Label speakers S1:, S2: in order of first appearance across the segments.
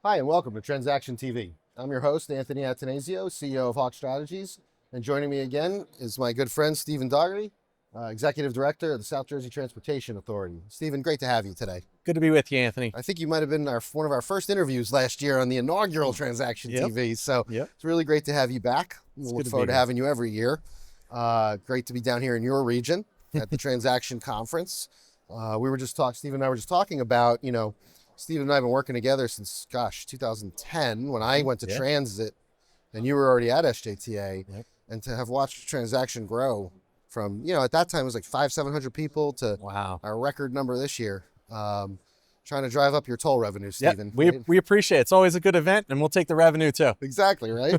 S1: Hi, and welcome to Transaction TV. I'm your host, Anthony Atanasio, CEO of Hawk Strategies. And joining me again is my good friend, Stephen Dougherty, Executive Director of the South Jersey Transportation Authority. Stephen, great to have you today.
S2: Good to be with you, Anthony.
S1: I think you might have been one of our first interviews last year on the inaugural Transaction TV. So it's really great to have you back. We'll look forward to having you every year. Great to be down here in your region at the Transaction Conference. Stephen and I were just talking about, Stephen and I have been working together since, 2010 when I went to Transit and you were already at SJTA. And to have watched Transaction grow from, at that time it was like 700 people to our record number this year. Trying to drive up your toll revenue, Stephen.
S2: We appreciate it. It's always a good event and we'll take the revenue too.
S1: Exactly, right?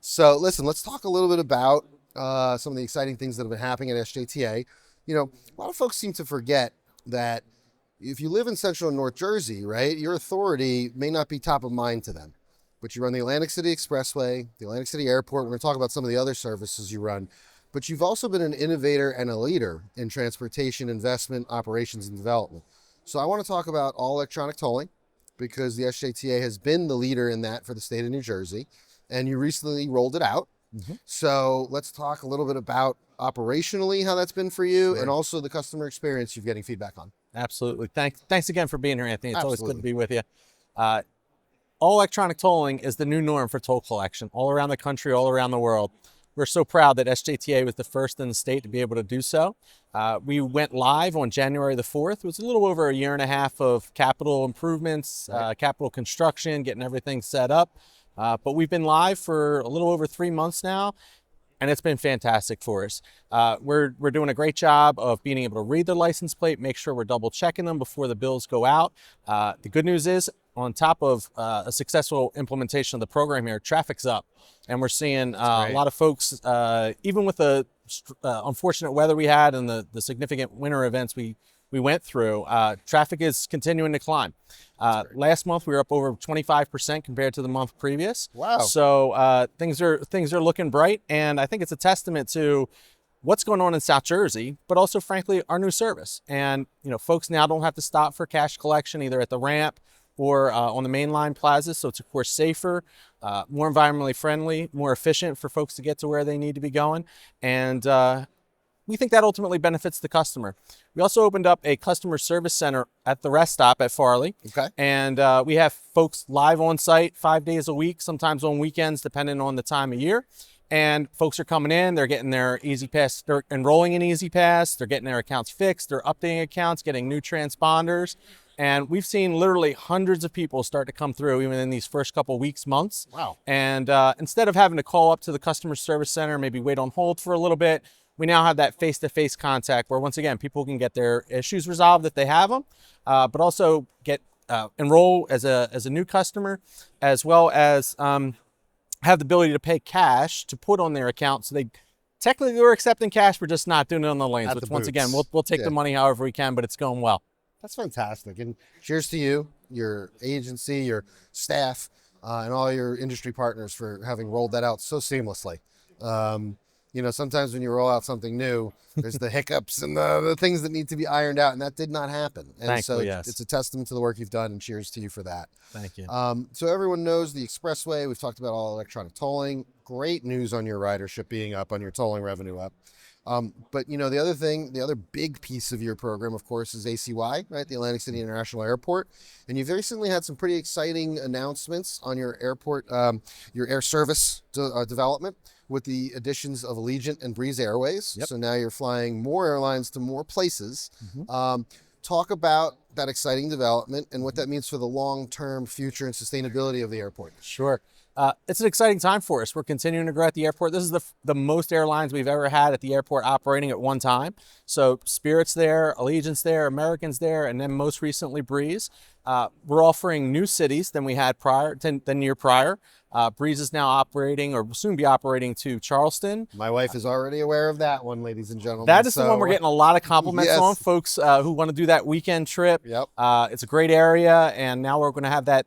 S1: So listen, let's talk a little bit about some of the exciting things that have been happening at SJTA. A lot of folks seem to forget that if you live in Central and North Jersey, right, your authority may not be top of mind to them, but you run the Atlantic City Expressway, the Atlantic City Airport. We're going to talk about some of the other services you run, but you've also been an innovator and a leader in transportation investment, operations, and development. So I want to talk about all electronic tolling because the SJTA has been the leader in that for the state of New Jersey, and you recently rolled it out. So let's talk a little bit about operationally how that's been for you and also the customer experience you're getting feedback on.
S2: Absolutely. Thanks again for being here, Anthony. It's always good to be with you. All electronic tolling is the new norm for toll collection all around the country, all around the world. We're so proud that SJTA was the first in the state to be able to do so. We went live on January the 4th. It was a little over a year and a half of capital improvements, capital construction, getting everything set up. But we've been live for a little over 3 months now, and it's been fantastic for us. We're doing a great job of being able to read the license plate, make sure we're double checking them before the bills go out. The good news is, on top of a successful implementation of the program here, traffic's up. And we're seeing a lot of folks, even with the unfortunate weather we had and the significant winter events we went through, traffic is continuing to climb. Last month we were up over 25% compared to the month previous.
S1: Wow.
S2: So things are looking bright, and I think it's a testament to what's going on in South Jersey, but also frankly our new service. And folks now don't have to stop for cash collection either at the ramp or on the mainline plazas. So it's of course safer, more environmentally friendly, more efficient for folks to get to where they need to be going. And we think that ultimately benefits the customer. We also opened up a customer service center at the rest stop at Farley. And we have folks live on site 5 days a week, sometimes on weekends, depending on the time of year. And folks are coming in, they're getting their Easy Pass, they're enrolling in Easy Pass, they're getting their accounts fixed, they're updating accounts, getting new transponders. And we've seen literally hundreds of people start to come through even in these first couple weeks, months.
S1: Wow.
S2: And instead of having to call up to the customer service center, maybe wait on hold for a little bit, we now have that face-to-face contact where, once again, people can get their issues resolved if they have them, but also get enroll as a new customer, as well as have the ability to pay cash to put on their account. So technically we're accepting cash, we're just not doing it on the lanes. Which once again, we'll take the money however we can, but it's going well.
S1: That's fantastic. And cheers to you, your agency, your staff, and all your industry partners for having rolled that out so seamlessly. Sometimes when you roll out something new, there's the hiccups and the things that need to be ironed out, and that did not happen. And
S2: Thankfully,
S1: it's a testament to the work you've done, and cheers to you for that.
S2: Thank you.
S1: So everyone knows the Expressway. We've talked about all electronic tolling. Great news on your ridership being up, on your tolling revenue up. But the other big piece of your program, of course, is ACY, right? The Atlantic City International Airport. And you've recently had some pretty exciting announcements on your airport, your air service development with the additions of Allegiant and Breeze Airways. So now you're flying more airlines to more places. Talk about that exciting development and what that means for the long-term future and sustainability of the airport.
S2: Sure. It's an exciting time for us. We're continuing to grow at the airport. This is the most airlines we've ever had at the airport operating at one time. So Spirit's there, Allegiant's there, American's there, and then most recently Breeze. We're offering new cities than we had the year prior. Breeze is now operating, or will soon be operating, to Charleston.
S1: My wife is already aware of that one, ladies and gentlemen.
S2: That is the one we're getting a lot of compliments on, folks who want to do that weekend trip. It's a great area, and now we're going to have that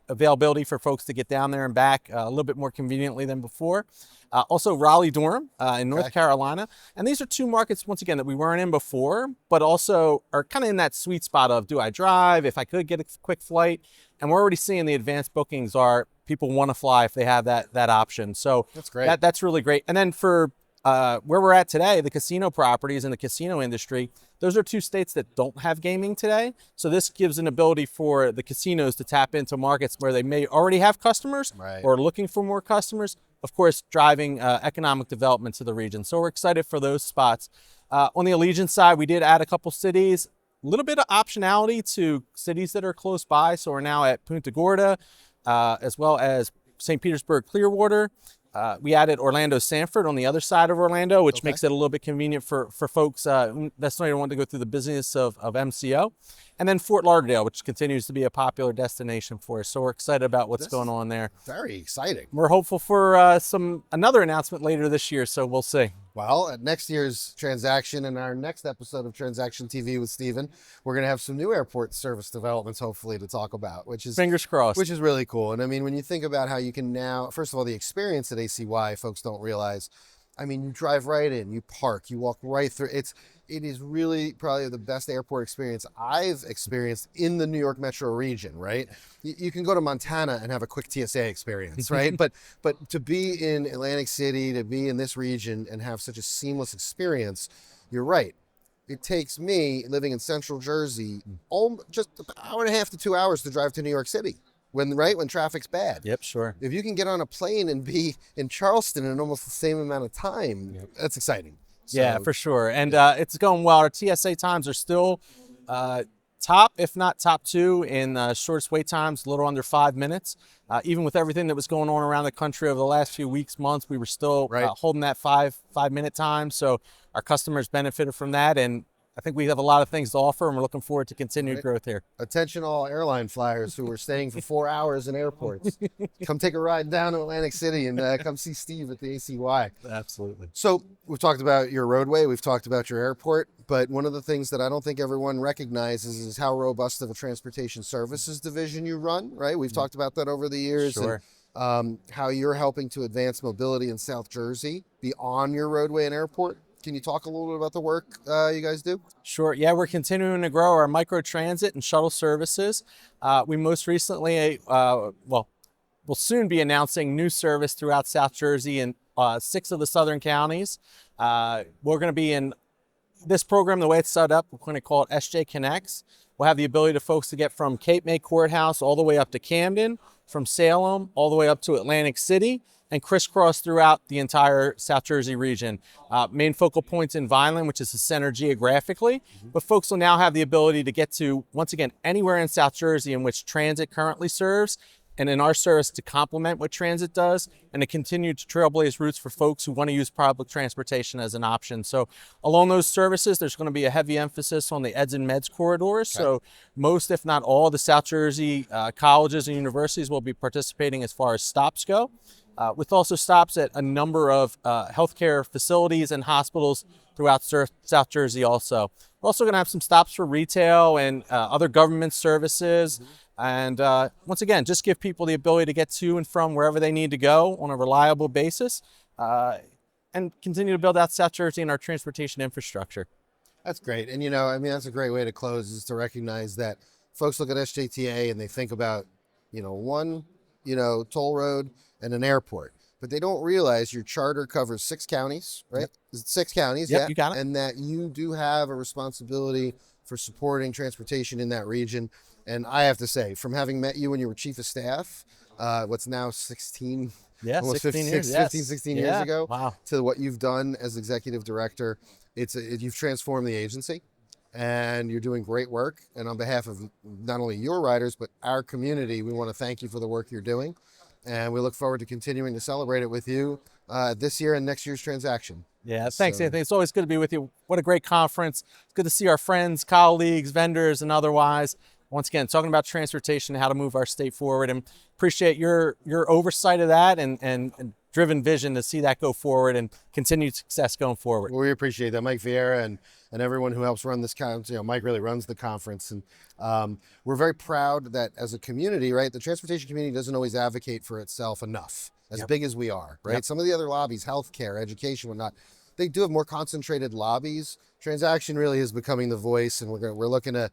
S2: availability for folks to get down there and back a little bit more conveniently than before. Also Raleigh-Durham in North Carolina. And these are two markets, once again, that we weren't in before, but also are kind of in that sweet spot of, do I drive? If I could get a quick flight. And we're already seeing the advanced bookings are people want to fly if they have that option. So
S1: that's great.
S2: That's really great. And then for where we're at today, the casino properties and the casino industry, those are two states that don't have gaming today. So this gives an ability for the casinos to tap into markets where they may already have customers or looking for more customers, of course, driving economic development to the region. So we're excited for those spots. On the Allegiant side, we did add a couple cities, a little bit of optionality to cities that are close by. So we're now at Punta Gorda, as well as St. Petersburg, Clearwater. We added Orlando Sanford on the other side of Orlando, which makes it a little bit convenient for folks who necessarily don't want to go through the business of MCO. And then Fort Lauderdale, which continues to be a popular destination for us. So we're excited about what's going on there.
S1: Very exciting.
S2: We're hopeful for another announcement later this year, so we'll see.
S1: Well, at next year's Transaction and our next episode of Transaction TV with Steven, we're going to have some new airport service developments, hopefully, to talk about, which is
S2: fingers crossed,
S1: which is really cool. And I mean, when you think about how you can now, first of all, the experience at ACY, folks don't realize. I mean, you drive right in, you park, you walk right through. It is really probably the best airport experience I've experienced in the New York metro region, right? You can go to Montana and have a quick TSA experience, right? but to be in Atlantic City, to be in this region and have such a seamless experience, you're right. It takes me, living in Central Jersey, just an hour and a half to 2 hours to drive to New York City. When traffic's bad.
S2: Yep, sure.
S1: If you can get on a plane and be in Charleston in almost the same amount of time, that's exciting.
S2: So, yeah, for sure. And it's going well. Our TSA times are still top, if not top 2 in shortest wait times, a little under 5 minutes. Even with everything that was going on around the country over the last few weeks, months, we were still holding that 5-minute time. So our customers benefited from that. And I think we have a lot of things to offer, and we're looking forward to continued growth here.
S1: Attention all airline flyers who are staying for 4 hours in airports. Come take a ride down to Atlantic City and come see Steve at the ACY.
S2: Absolutely.
S1: So we've talked about your roadway. We've talked about your airport. But one of the things that I don't think everyone recognizes is how robust of a transportation services division you run, right? We've talked about that over the years.
S2: Sure.
S1: And how you're helping to advance mobility in South Jersey beyond your roadway and airport. Can you talk a little bit about the work you guys do?
S2: Sure. Yeah, we're continuing to grow our micro transit and shuttle services. We most recently, we'll soon be announcing new service throughout South Jersey and 6 of the southern counties. We're going to be in this program, the way it's set up, we're going to call it SJ Connects. We'll have the ability to folks to get from Cape May Courthouse all the way up to Camden, from Salem all the way up to Atlantic City, and crisscross throughout the entire South Jersey region. Main focal points in Vineland, which is the center geographically, but folks will now have the ability to get to, once again, anywhere in South Jersey in which transit currently serves, and in our service to complement what transit does, and to continue to trailblaze routes for folks who want to use public transportation as an option. So along those services, there's going to be a heavy emphasis on the eds and meds corridors. Okay. So most, if not all, the South Jersey colleges and universities will be participating as far as stops go. With also stops at a number of healthcare facilities and hospitals throughout South Jersey also. We're also going to have some stops for retail and other government services. And once again, just give people the ability to get to and from wherever they need to go on a reliable basis and continue to build out South Jersey and our transportation infrastructure.
S1: That's great. And, I mean, that's a great way to close, is to recognize that folks look at SJTA and they think about, one, toll road and an airport. But they don't realize your charter covers 6 counties, right?
S2: Yep.
S1: 6 counties,
S2: yep, you got it.
S1: And that you do have a responsibility for supporting transportation in that region. And I have to say, from having met you when you were chief of staff, what's now 16, almost
S2: 16 years,
S1: 16 years ago,
S2: wow,
S1: to what you've done as executive director, you've transformed the agency. And you're doing great work. And on behalf of not only your riders, but our community, we want to thank you for the work you're doing. And we look forward to continuing to celebrate it with you this year and next year's transaction.
S2: Yeah, thanks, Anthony. It's always good to be with you. What a great conference. It's good to see our friends, colleagues, vendors, and otherwise. Once again, talking about transportation and how to move our state forward, and appreciate your oversight of that and driven vision to see that go forward and continued success going forward.
S1: Well, we appreciate that, Mike Vieira and everyone who helps run this conference. Mike really runs the conference, and we're very proud that as a community, right, the transportation community doesn't always advocate for itself enough. as big as we are, right? Some of the other lobbies, healthcare, education, whatnot, they do have more concentrated lobbies. Transaction really is becoming the voice, and we're looking to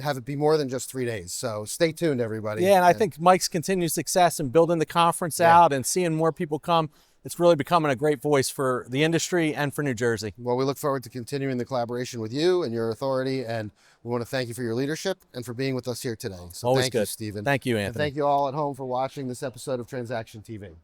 S1: have it be more than just 3 days. So stay tuned, everybody.
S2: Yeah, and I think Mike's continued success in building the conference out and seeing more people come, it's really becoming a great voice for the industry and for New Jersey.
S1: Well, we look forward to continuing the collaboration with you and your authority, and we want to thank you for your leadership and for being with us here today. So
S2: Always
S1: thank
S2: good.
S1: you, Stephen.
S2: Thank you, Anthony.
S1: And thank you all at home for watching this episode of Transaction TV.